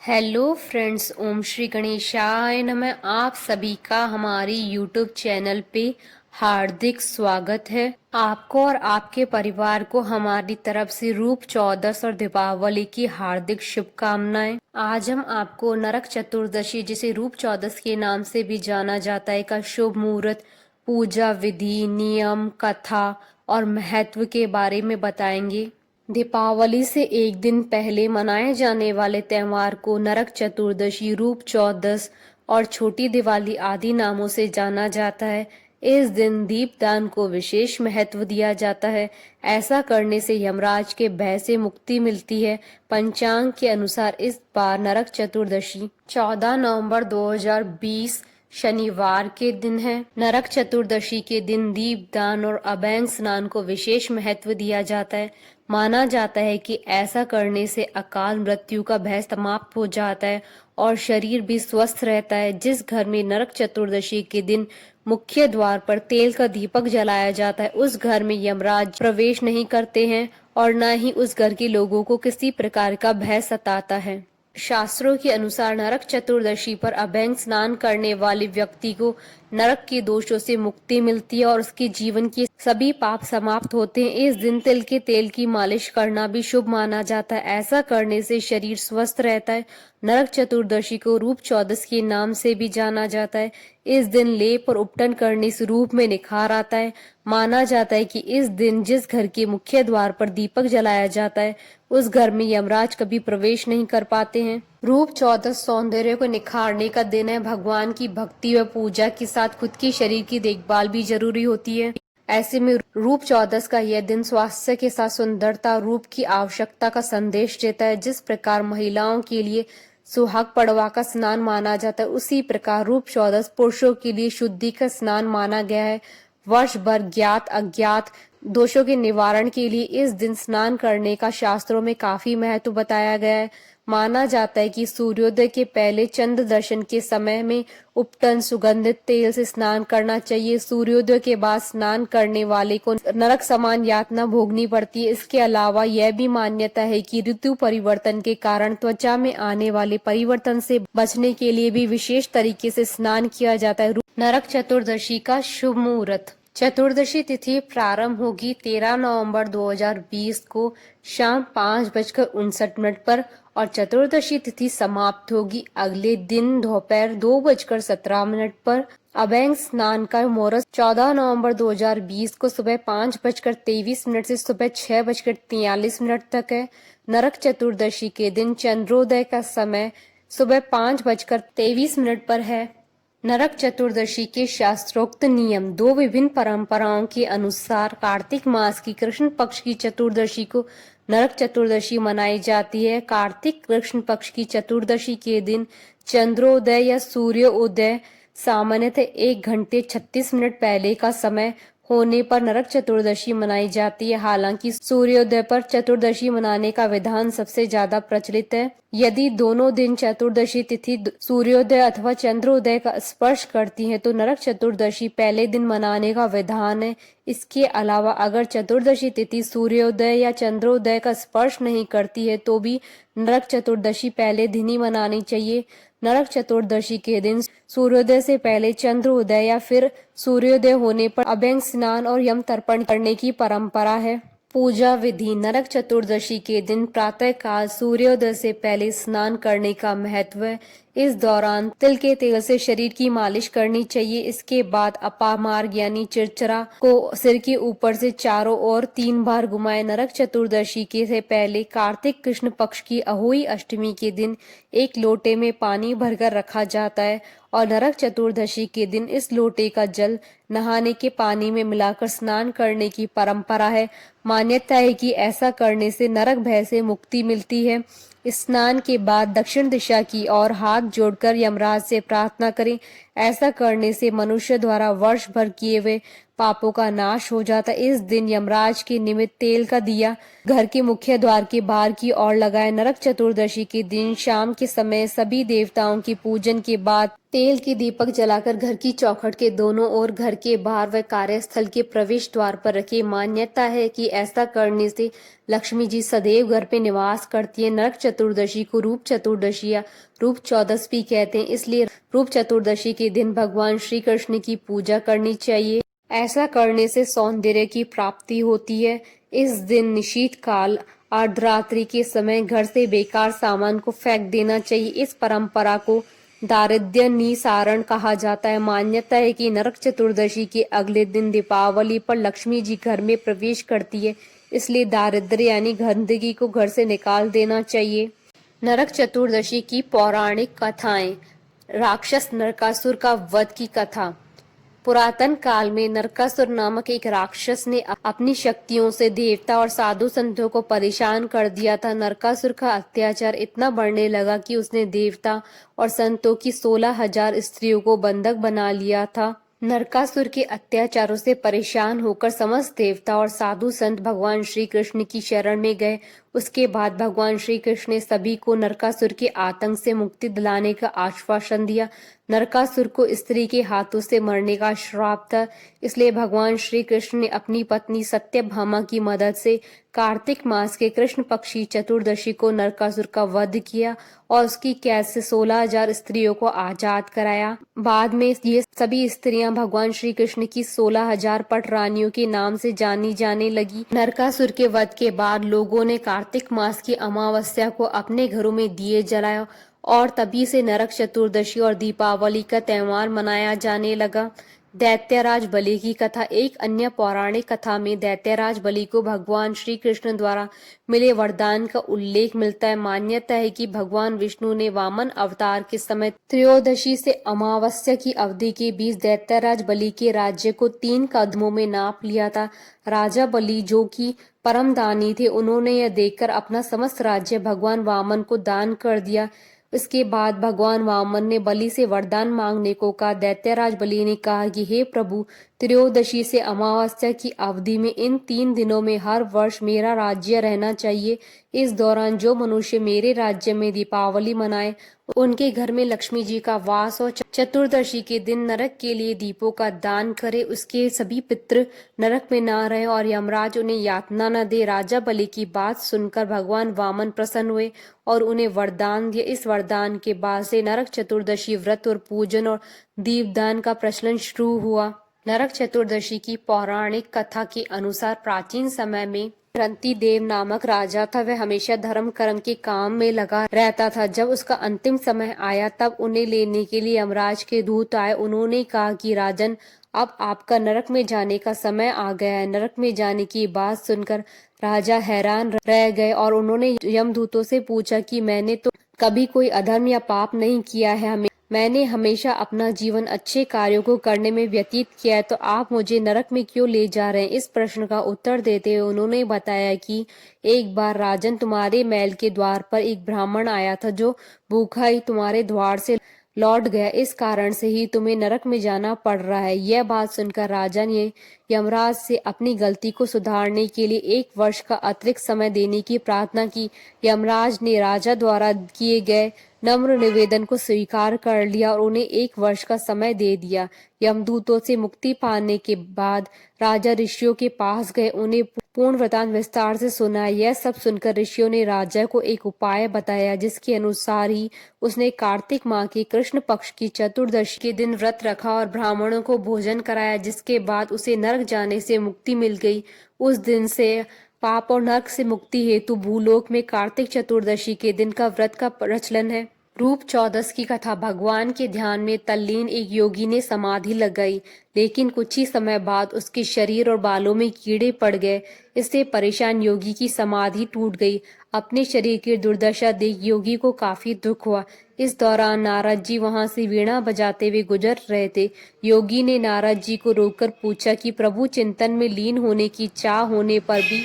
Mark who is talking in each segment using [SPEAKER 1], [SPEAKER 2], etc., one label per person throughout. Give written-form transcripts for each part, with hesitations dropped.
[SPEAKER 1] Hello friends, ओम श्री गणेशाय नमः। आप सभी का हमारी यूट्यूब चैनल पे हार्दिक स्वागत है। आपको और आपके परिवार को हमारी तरफ से रूप चौदस और दीपावली की हार्दिक शुभकामनाएं। आज हम आपको नरक चतुर्दशी, जिसे रूप चौदस के नाम से भी जाना जाता है, का शुभ मुहूर्त, पूजा विधि, नियम, कथा और महत्व के बारे में बताएंगे। दीपावली से एक दिन पहले मनाए जाने वाले त्योहार को नरक चतुर्दशी, रूप चौदस और छोटी दिवाली आदि नामों से जाना जाता है। इस दिन दीपदान को विशेष महत्व दिया जाता है। ऐसा करने से यमराज के भय से मुक्ति मिलती है। पंचांग के अनुसार इस बार नरक चतुर्दशी 14 नवंबर 2020 शनिवार के दिन है। नरक चतुर्दशी के दिन दीपदान और अभंग स्नान को विशेष महत्व दिया जाता है। माना जाता है कि ऐसा करने से अकाल मृत्यु का भय समाप्त हो जाता है और शरीर भी स्वस्थ रहता है। जिस घर में नरक चतुर्दशी के दिन मुख्य द्वार पर तेल का दीपक जलाया जाता है, उस घर में यमराज प्रवेश नहीं करते हैं और न ही उस घर के लोगों को किसी प्रकार का भय सताता है। शास्त्रों के अनुसार नरक चतुर्दशी पर अभंग स्नान करने वाले व्यक्ति को नरक के दोषों से मुक्ति मिलती है और उसके जीवन के सभी पाप समाप्त होते हैं। इस दिन तिल के तेल की मालिश करना भी शुभ माना जाता है। ऐसा करने से शरीर स्वस्थ रहता है। नरक चतुर्दशी को रूप चौदस के नाम से भी जाना जाता है। इस दिन लेप और उपटन करने से रूप में निखार आता है। माना जाता है कि इस दिन जिस घर के मुख्य द्वार पर दीपक जलाया जाता है, उस घर में यमराज कभी प्रवेश नहीं कर पाते हैं। रूप चौदस सौंदर्य को निखारने का दिन है। भगवान की भक्ति व पूजा के साथ खुद की शरीर की देखभाल भी जरूरी होती है। ऐसे में रूप चौदस का यह दिन स्वास्थ्य के साथ सुंदरता, रूप की आवश्यकता का संदेश देता है। जिस प्रकार महिलाओं के लिए सुहाग पड़वा का स्नान माना जाता है, उसी प्रकार रूप चौदस पुरुषों के लिए शुद्धि का स्नान माना गया है। वर्ष भर ज्ञात अज्ञात दोषों के निवारण के लिए इस दिन स्नान करने का शास्त्रों में काफी महत्व बताया गया है। माना जाता है कि सूर्योदय के पहले चंद्र दर्शन के समय में उपटन सुगंधित तेल से स्नान करना चाहिए। सूर्योदय के बाद स्नान करने वाले को नरक समान यातना भोगनी पड़ती है। इसके अलावा यह भी मान्यता है कि ऋतु परिवर्तन के कारण त्वचा में आने वाले परिवर्तन से बचने के लिए भी विशेष तरीके से स्नान किया जाता है। नरक चतुर्दशी का शुभ मुहूर्त। चतुर्दशी तिथि प्रारंभ होगी 13 नवंबर 2020 को शाम 5:59 पर और चतुर्दशी तिथि समाप्त होगी अगले दिन दोपहर 2:17 पर। अभंग स्नान का मुहूर्त 14 नवंबर 2020 को सुबह 5:23 से सुबह 6:43 तक है। नरक चतुर्दशी के दिन चंद्रोदय का समय सुबह 5:23 पर है। नरक चतुर्दशी के शास्त्रोक्त नियम। दो विभिन्न परंपराओं के अनुसार कार्तिक मास की कृष्ण पक्ष की चतुर्दशी को नरक चतुर्दशी मनाई जाती है। कार्तिक कृष्ण पक्ष की चतुर्दशी के दिन चंद्रोदय या सूर्योदय सामान्यतः 1 घंटे 36 मिनट पहले का समय होने पर नरक चतुर्दशी मनाई जाती है। हालांकि सूर्योदय पर चतुर्दशी मनाने का विधान सबसे ज्यादा प्रचलित है। यदि दोनों दिन चतुर्दशी तिथि सूर्योदय अथवा चंद्रोदय का स्पर्श करती है तो नरक चतुर्दशी पहले दिन मनाने का विधान है। इसके अलावा अगर चतुर्दशी तिथि सूर्योदय या चंद्रोदय का स्पर्श नहीं करती है तो भी नरक चतुर्दशी पहले दिन ही मनानी चाहिए। नरक चतुर्दशी के दिन सूर्योदय से पहले चंद्रोदय या फिर सूर्योदय होने पर अभ्यंग स्नान और यम तर्पण करने की परंपरा है। पूजा विधि। नरक चतुर्दशी के दिन प्रातः काल सूर्योदय से पहले स्नान करने का महत्व है। इस दौरान तिल के तेल से शरीर की मालिश करनी चाहिए। इसके बाद अपामार्ग यानी चिरचरा को सिर के ऊपर से चारों ओर 3 बार घुमाए। नरक चतुर्दशी के से पहले कार्तिक कृष्ण पक्ष की अहोई अष्टमी के दिन एक लोटे में पानी भरकर रखा जाता है और नरक चतुर्दशी के दिन इस लोटे का जल नहाने के पानी में मिलाकर स्नान करने की परंपरा है। मान्यता है कि ऐसा करने से नरक भय से मुक्ति मिलती है। स्नान के बाद दक्षिण दिशा की ओर हाथ जोड़कर यमराज से प्रार्थना करें। ऐसा करने से मनुष्य द्वारा वर्ष भर किए हुए पापों का नाश हो जाता। इस दिन यमराज के निमित्त तेल का दिया घर के मुख्य द्वार के बाहर की ओर लगाए। नरक चतुर्दशी के दिन शाम के समय सभी देवताओं की पूजन के बाद तेल के दीपक जलाकर घर की चौखट के दोनों ओर, घर के बाहर व कार्यस्थल के प्रवेश द्वार पर रखे। मान्यता है कि ऐसा करने से लक्ष्मी जी सदैव घर पे निवास करती है। नरक चतुर्दशी को रूप चतुर्दशी या रूप चौदस भी कहते हैं, इसलिए रूप चतुर्दशी के दिन भगवान श्री कृष्ण की पूजा करनी चाहिए। ऐसा करने से सौंदर्य की प्राप्ति होती है। इस दिन निशीत काल अर्धरात्रि के समय घर से बेकार सामान को फेंक देना चाहिए। इस परंपरा को दारिद्र्य निसारण कहा जाता है। मान्यता है कि नरक चतुर्दशी के अगले दिन दीपावली पर लक्ष्मी जी घर में प्रवेश करती है, इसलिए दारिद्र्य यानी गंदगी को घर से निकाल देना चाहिए। नरक चतुर्दशी की पौराणिक कथाएं। राक्षस नरकासुर का वध की कथा। पुरातन काल में नरकासुर नामक एक राक्षस ने अपनी शक्तियों से देवता और साधु संतों को परेशान कर दिया था। नरकासुर का अत्याचार इतना बढ़ने लगा कि उसने देवता और संतों की 16,000 स्त्रियों को बंधक बना लिया था। नरकासुर के अत्याचारों से परेशान होकर समस्त देवता और साधु संत भगवान श्री कृष्ण की शरण में गए। उसके बाद भगवान श्री कृष्ण ने सभी को नरकासुर के आतंक से मुक्ति दिलाने का आश्वासन दिया। नरकासुर को स्त्री के हाथों से मरने का श्राप था, इसलिए भगवान श्री कृष्ण ने अपनी पत्नी सत्यभामा की मदद से कार्तिक मास के कृष्ण पक्षी चतुर्दशी को नरकासुर का वध किया और उसकी कैद से 16,000 स्त्रियों को आजाद कराया। बाद में ये सभी स्त्रियां भगवान श्री कृष्ण की 16,000 पट रानियों के नाम से जानी जाने लगी। नरकासुर के वध के बाद लोगों ने कार्तिक मास की अमावस्या को अपने घरों में दिए जलाए और तभी से नरक चतुर्दशी और दीपावली का त्यौहार मनाया जाने लगा। दैत्यराज बलि की कथा। एक अन्य पौराणिक कथा में दैत्यराज बलि को भगवान श्री कृष्ण द्वारा मिले वरदान का उल्लेख मिलता है। मान्यता है कि भगवान विष्णु ने वामन अवतार के समय त्रयोदशी से अमावस्या की अवधि के बीच दैत्यराज बलि के राज्य को 3 कदमों में नाप लिया था। राजा बलि जो कि परम दानी थे, उन्होंने यह देखकर अपना समस्त राज्य भगवान वामन को दान कर दिया। इसके बाद भगवान वामन ने बलि से वरदान मांगने को कहा। दैत्यराज बलि ने कहा कि हे प्रभु, त्रयोदशी से अमावस्या की अवधि में इन 3 दिनों में हर वर्ष मेरा राज्य रहना चाहिए। इस दौरान जो मनुष्य मेरे राज्य में दीपावली मनाए उनके घर में लक्ष्मी जी का वास हो। चतुर्दशी के दिन नरक के लिए दीपों का दान करे, उसके सभी पितृ नरक में ना रहे और यमराज उन्हें यातना न दे। राजा बलि की बात सुनकर भगवान वामन प्रसन्न हुए और उन्हें वरदान दिया। इस वरदान के बाद से नरक चतुर्दशी व्रत और पूजन और दीपदान का प्रचलन शुरू हुआ। नरक चतुर्दशी की पौराणिक कथा के अनुसार प्राचीन समय में रंती देव नामक राजा था। वह हमेशा धर्म कर्म के काम में लगा रहता था। जब उसका अंतिम समय आया तब उन्हें लेने के लिए यमराज के दूत आए। उन्होंने कहा कि राजन, अब आपका नरक में जाने का समय आ गया है। नरक में जाने की बात सुनकर राजा हैरान रह गए और उन्होंने यमदूतों से पूछा कि मैंने तो कभी कोई अधर्म या पाप नहीं किया है, मैंने हमेशा अपना जीवन अच्छे कार्यों को करने में व्यतीत किया है, तो आप मुझे नरक में क्यों ले जा रहे हैं? इस प्रश्न का उत्तर देते हुए उन्होंने बताया कि एक बार राजन, तुम्हारे महल के द्वार पर एक ब्राह्मण आया था जो भूखा ही तुम्हारे द्वार से लौट गया। इस कारण से ही तुम्हें नरक में जाना पड़ रहा है। यह बात सुनकर राजा ने यमराज से अपनी गलती को सुधारने के लिए 1 वर्ष का अतिरिक्त समय देने की प्रार्थना की। यमराज ने राजा द्वारा किए गए नम्र निवेदन को स्वीकार कर लिया और उन्हें 1 वर्ष का समय दे दिया। यमदूतों से मुक्ति पाने के बाद राजा ऋषियों के पास गए, उन्हें पूर्ण वृतांत विस्तार से सुनाया। यह सब सुनकर ऋषियों ने राजा को एक उपाय बताया, जिसके अनुसार ही उसने कार्तिक माह के कृष्ण पक्ष की चतुर्दशी के दिन व्रत रखा और ब्राह्मणों को भोजन कराया, जिसके बाद उसे नरक जाने से मुक्ति मिल गई। उस दिन से पाप और नरक से मुक्ति हेतु भूलोक में कार्तिक चतुर्दशी के दिन का व्रत का प्रचलन है। रूप चौदस की कथा। भगवान के ध्यान में तल्लीन एक योगी ने समाधि लगाई, लेकिन कुछ ही समय बाद उसके शरीर और बालों में कीड़े पड़ गए। इससे परेशान योगी की समाधि टूट गई। अपने शरीर की दुर्दशा देख योगी को काफी दुख हुआ। इस दौरान नारद जी वहां से वीणा बजाते हुए गुजर रहे थे। योगी ने नारद जी को रोककर पूछा कि प्रभु चिंतन में लीन होने की चाह होने पर भी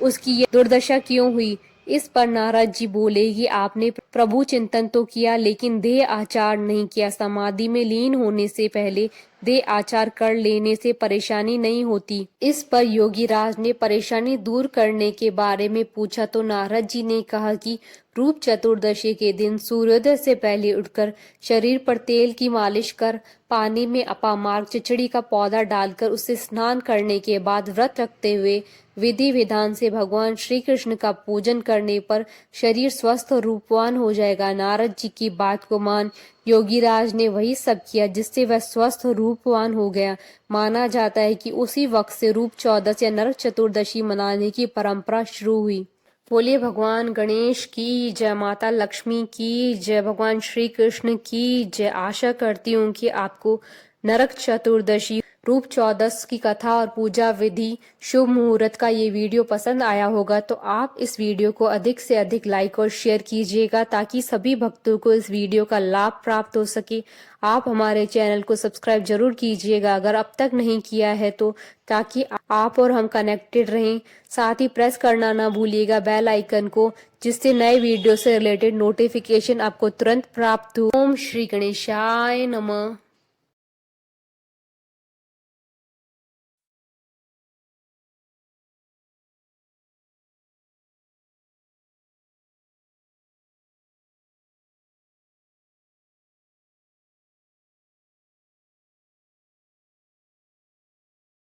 [SPEAKER 1] उसकी ये दुर्दशा क्यों हुई? इस पर नारद जी बोले कि आपने प्रभु चिंतन तो किया लेकिन देह आचार नहीं किया। समाधि में लीन होने से पहले देह आचार कर लेने से परेशानी नहीं होती। इस पर योगी राज ने परेशानी दूर करने के बारे में पूछा तो नारद जी ने कहा कि रूप चतुर्दशी के दिन सूर्योदय से पहले उठकर शरीर पर तेल की मालिश कर पानी में अपामार्ग चिचड़ी का पौधा डालकर उसे स्नान करने के बाद व्रत रखते हुए विधि विधान से भगवान श्री कृष्ण का पूजन करने पर शरीर स्वस्थ और रूपवान हो जाएगा। नारद जी की बात को मान योगीराज ने वही सब किया जिससे वह स्वस्थ और रूपवान हो गया। माना जाता है कि उसी वक्त से रूप चौदस या नरक चतुर्दशी मनाने की परंपरा शुरू हुई। बोलिए भगवान गणेश की जय, माता लक्ष्मी की जय, भगवान श्री कृष्ण की जय। आशा करती हूँ कि आपको नरक चतुर्दशी, रूप चौदस की कथा और पूजा विधि, शुभ मुहूर्त का ये वीडियो पसंद आया होगा। तो आप इस वीडियो को अधिक से अधिक लाइक और शेयर कीजिएगा ताकि सभी भक्तों को इस वीडियो का लाभ प्राप्त हो सके। आप हमारे चैनल को सब्सक्राइब जरूर कीजिएगा अगर अब तक नहीं किया है तो, ताकि आप और हम कनेक्टेड रहें। साथ ही प्रेस करना ना भूलिएगा बेल आइकन को, जिससे नए वीडियो से रिलेटेड नोटिफिकेशन आपको तुरंत प्राप्त हो। ओम श्री गणेशाय नमः।